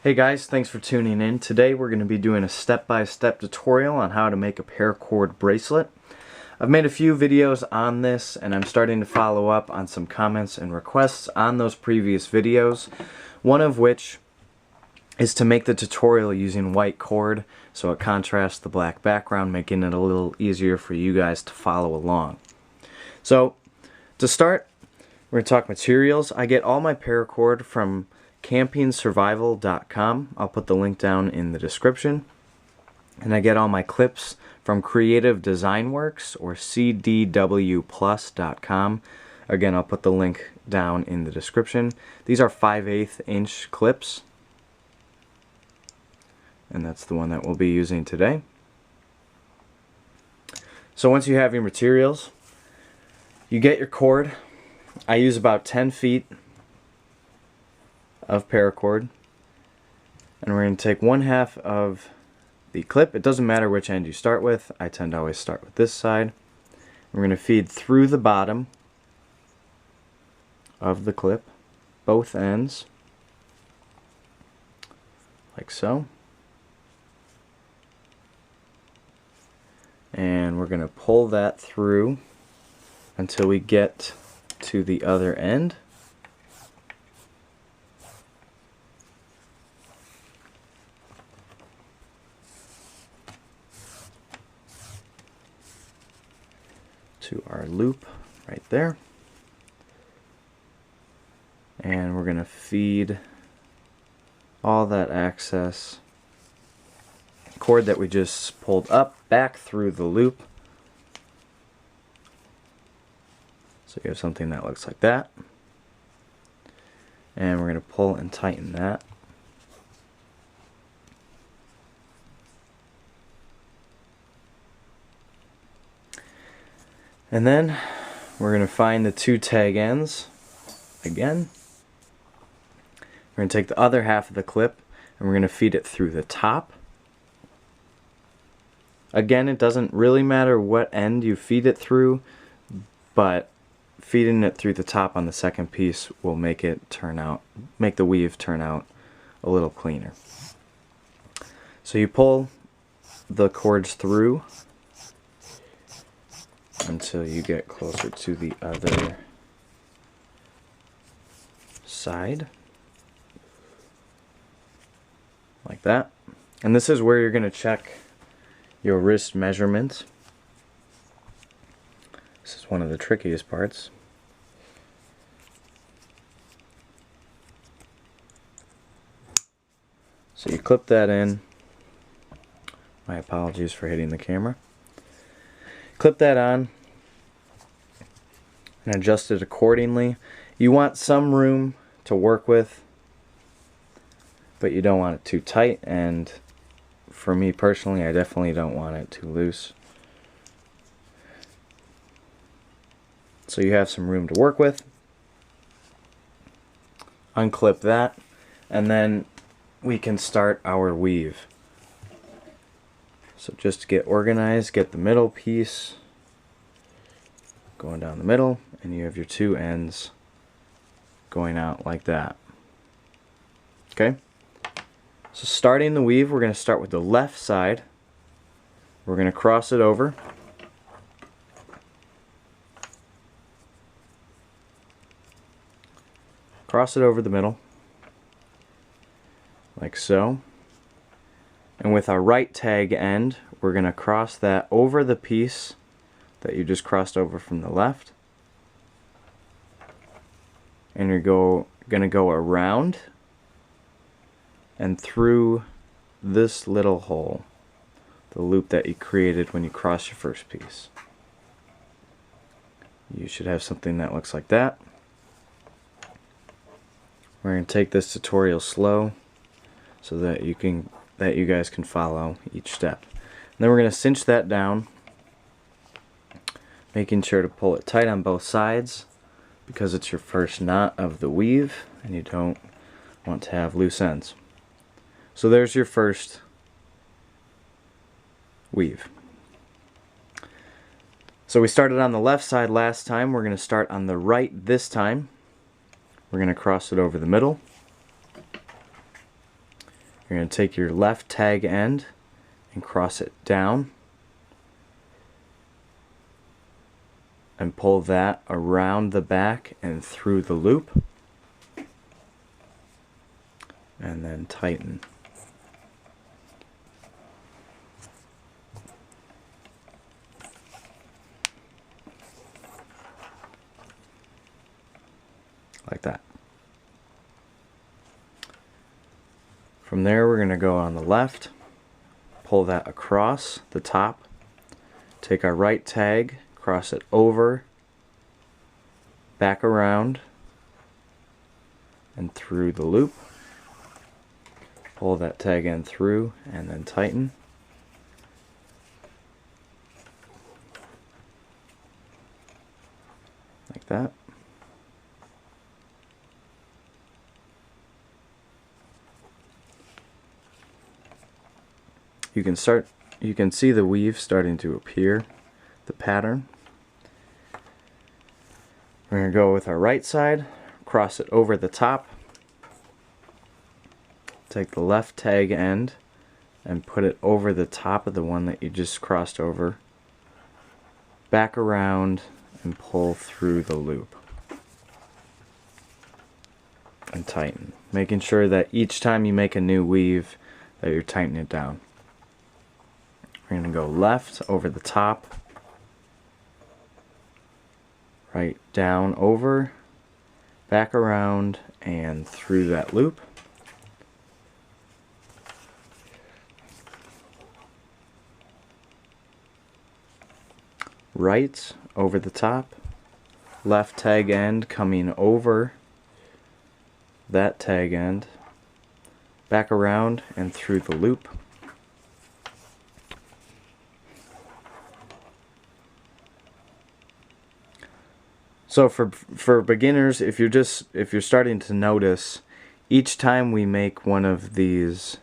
Hey guys, thanks for tuning in. Today we're going to be doing a step-by-step tutorial on how to make a paracord bracelet. I've made a few videos on this and I'm starting to follow up on some comments and requests on those previous videos. One of which is to make the tutorial using white cord so it contrasts the black background, making it a little easier for you guys to follow along. So to start, we're going to talk materials. I get all my paracord from campingsurvival.com. I'll put the link down in the description. And I get all my clips from Creative Design Works or cdwplus.com. Again, I'll put the link down in the description. These are 5/8 inch clips. And that's the one that we'll be using today. So once you have your materials, you get your cord. I use about 10 feet of paracord, and we're going to take 1/2 of the clip. It doesn't matter which end you start with. I tend to always start with this side. We're going to feed through the bottom of the clip, both ends, like so. And we're going to pull that through until we get to the other end. To our loop right there, and we're going to feed all that excess cord that we just pulled up back through the loop. So you have something that looks like that, and we're going to pull and tighten that. And then we're going to find the 2 tag ends again. We're going to take the other half of the clip and we're going to feed it through the top. Again, it doesn't really matter what end you feed it through, but feeding it through the top on the second piece will make the weave turn out a little cleaner. So you pull the cords through until you get closer to the other side, like that. And this is where you're going to check your wrist measurements. This is one of the trickiest parts. So you clip that in. My apologies for hitting the camera. Clip that on and adjust it accordingly. You want some room to work with, but you don't want it too tight, and for me personally, I definitely don't want it too loose. So you have some room to work with. Unclip that, and then we can start our weave. So just to get organized, get the middle piece going down the middle, and you have your 2 ends going out like that. Okay? So starting the weave, we're going to start with the left side. We're going to cross it over. Cross it over the middle, like so. And with our right tag end, we're going to cross that over the piece that you just crossed over from the left. And you're going to go around and through this little hole, the loop that you created when you crossed your first piece. You should have something that looks like that. We're going to take this tutorial slow so that you guys can follow each step. And then we're going to cinch that down, making sure to pull it tight on both sides because it's your first knot of the weave and you don't want to have loose ends. So there's your first weave. So we started on the left side last time. We're going to start on the right this time. We're going to cross it over the middle. You're going to take your left tag end and cross it down and pull that around the back and through the loop, and then tighten. Like that. From there we're going to go on the left, pull that across the top, take our right tag, cross it over, back around, and through the loop. Pull that tag end through and then tighten. Like that. You can see the weave starting to appear, the pattern. We're going to go with our right side, cross it over the top, take the left tag end and put it over the top of the one that you just crossed over, back around and pull through the loop and tighten, making sure that each time you make a new weave that you're tightening it down. We're going to go left over the top, right down over, back around and through that loop. Right over the top, left tag end coming over that tag end, back around and through the loop. So for beginners, if you're starting to notice, each time we make one of these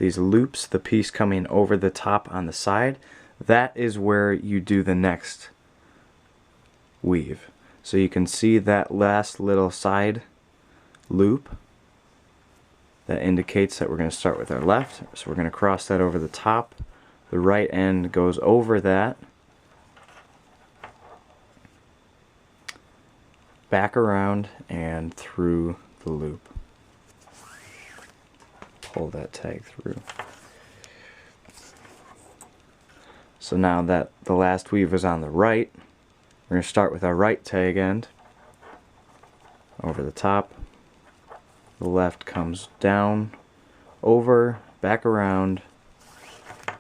loops, the piece coming over the top on the side, that is where you do the next weave. So you can see that last little side loop that indicates that we're going to start with our left. So we're going to cross that over the top. The right end goes over that, back around and through the loop. Pull that tag through. So now that the last weave is on the right, we're going to start with our right tag end over the top. The left comes down, over, back around,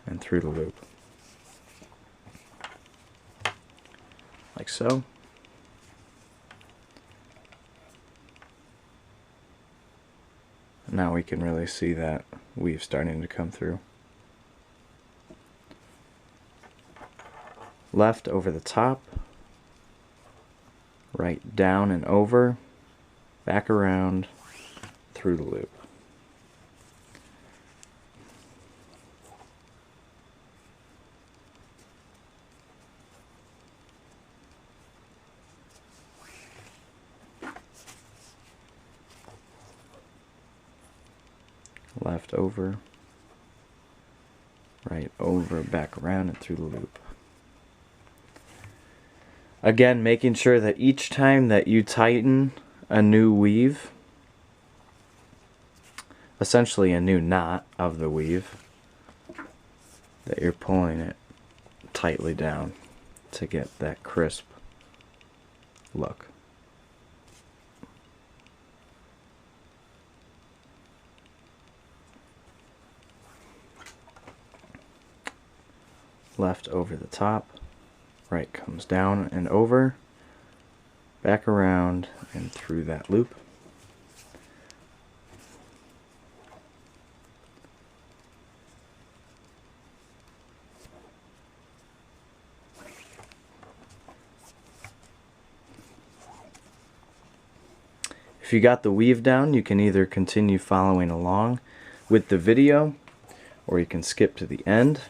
and through the loop. Like so. Now we can really see that weave starting to come through. Left over the top, right down and over, back around, through the loop. Left over, right over, back around and through the loop. Again, making sure that each time that you tighten a new weave, essentially a new knot of the weave, that you're pulling it tightly down to get that crisp look. Left over the top, right comes down and over, back around and through that loop. If you got the weave down, you can either continue following along with the video, or you can skip to the end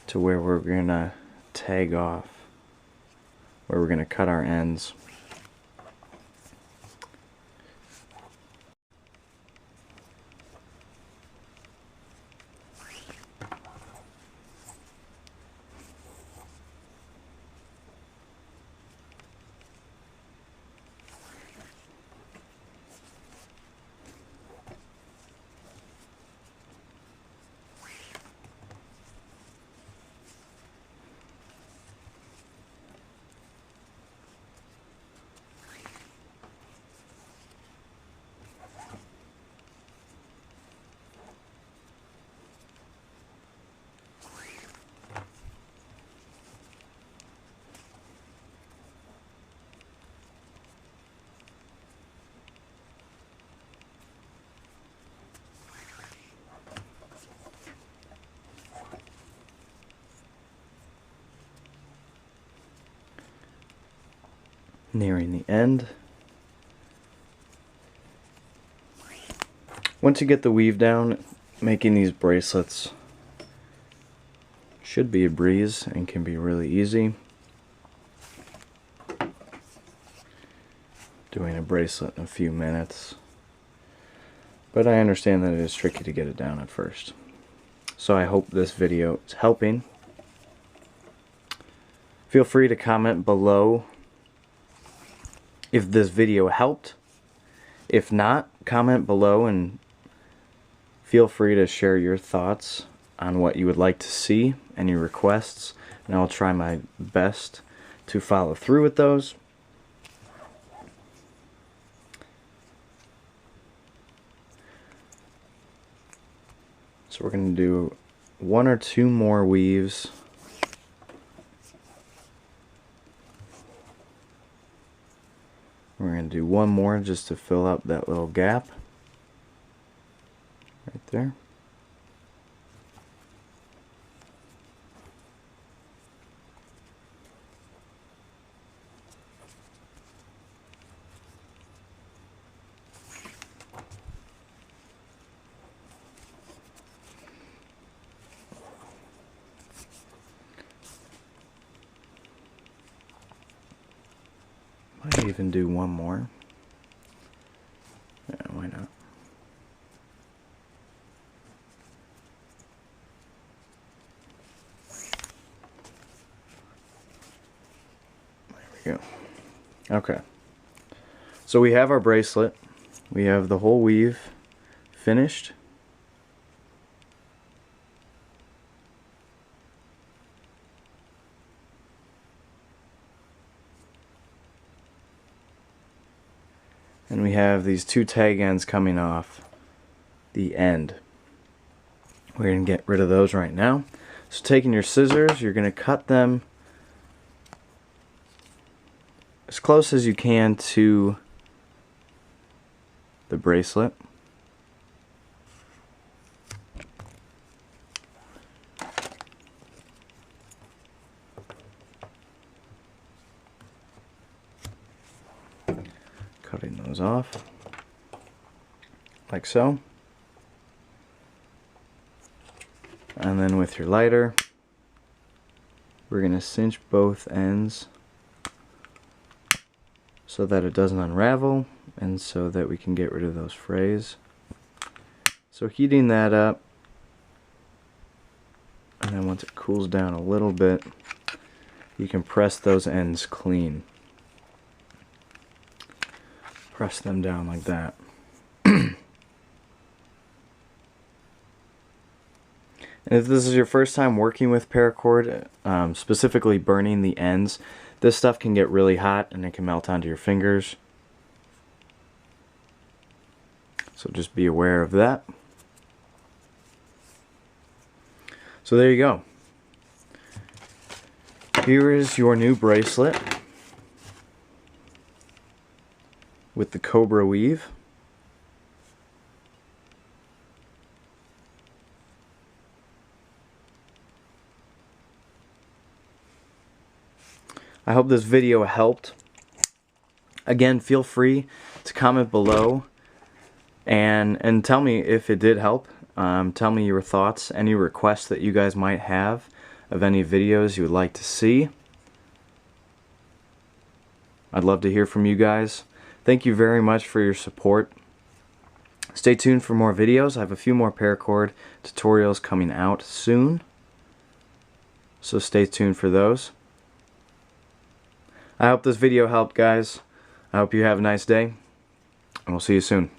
to where we're gonna tag off, where we're gonna cut our ends. Nearing the end. Once you get the weave down, making these bracelets should be a breeze and can be really easy. Doing a bracelet in a few minutes. But I understand that it is tricky to get it down at first. So I hope this video is helping. Feel free to comment below if this video helped. If not, comment below and feel free to share your thoughts on what you would like to see, any requests, and I'll try my best to follow through with those. So we're going to do 1 or 2 more weaves. We're going to do 1 more just to fill up that little gap right there. Might even do 1 more. Yeah, why not? There we go. Okay. So we have our bracelet. We have the whole weave finished. And we have these 2 tag ends coming off the end. We're going to get rid of those right now. So taking your scissors, you're going to cut them as close as you can to the bracelet. Cutting those off like so, and then with your lighter we're going to cinch both ends so that it doesn't unravel and so that we can get rid of those frays. So heating that up, and then once it cools down a little bit you can press those ends clean. Press them down like that. And if this is your first time working with paracord, specifically burning the ends, this stuff can get really hot and it can melt onto your fingers. So just be aware of that. So there you go. Here is your new bracelet with the Cobra weave. I hope this video helped. Again, feel free to comment below and tell me if it did help. Tell me your thoughts, any requests that you guys might have of any videos you would like to see. I'd love to hear from you guys. Thank you very much for your support. Stay tuned for more videos. I have a few more paracord tutorials coming out soon, so stay tuned for those. I hope this video helped, guys. I hope you have a nice day, and we'll see you soon.